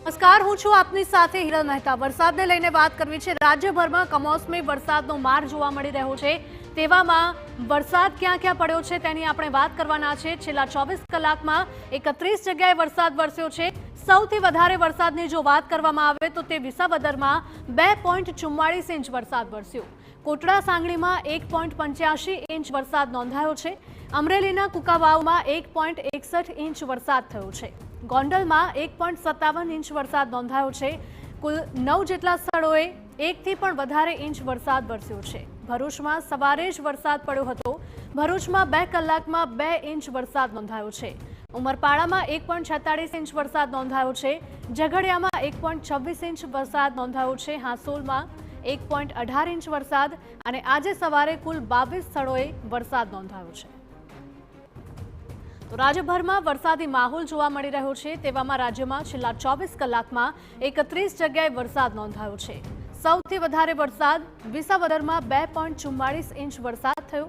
નમસ્કાર, હું છું આપની સાથે હિરલ મહેતા। વરસાદને લઈને વાત કરવી છે। રાજ્યભરમાં કમોસમી વરસાદનો માર જોવા મળી રહ્યો છે। તેવામાં વરસાદ ક્યાં ક્યાં પડ્યો છે તેની આપણે વાત કરવાના છે। છેલ્લા 24 કલાકમાં 31 જગ્યાએ વરસાદ વરસ્યો છે। સૌથી વધારે વરસાદની જો વાત કરવામાં આવે તો તે વિસાવદરમાં 2.44 ઇંચ વરસાદ વરસ્યો। કોટડા સાંગણીમાં 1.85 ઇંચ વરસાદ નોંધાયો છે। અમરેલીના કુકાવાવમાં 1.61 ઇંચ વરસાદ થયો છે। ગોંડલમાં 1.57 ઇંચ વરસાદ નોંધાયો છે। કુલ 9 જેટલા સ્થળોએ 1 થી પણ વધારે ઇંચ વરસાદ વરસ્યો છે। ભરૂચમાં સવારે જ વરસાદ પડ્યો હતો। ભરૂચમાં 2 કલાકમાં 2 ઇંચ વરસાદ નોંધાયો છે। ઉમરપાડામાં 1.46 ઇંચ વરસાદ નોંધાયો છે। ઝઘડિયામાં 1.26 ઇંચ વરસાદ નોંધાયો છે। હાંસોલમાં 1.18 ઇંચ વરસાદ અને આજે સવારે કુલ 22 સ્થળોએ વરસાદ નોંધાયો છે। તો રાજ્યભરમાં વરસાદી માહોલ જોવા મળી રહ્યો છે। તેવામાં રાજ્યમાં છેલ્લા 24 કલાકમાં 31 જગ્યાએ વરસાદ નોંધાયો છે। સૌથી વધારે વરસાદ વિસાવદરમાં 2.44 ઇંચ વરસાદ થયો।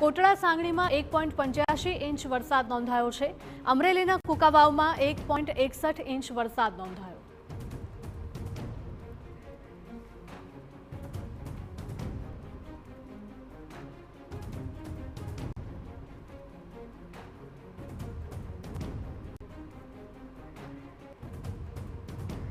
કોટડા સાંગણીમાં 1.85 ઇંચ વરસાદ નોંધાયો છે। અમરેલીના કુકાવાવમાં 1.61 ઇંચ વરસાદ નોંધાયો।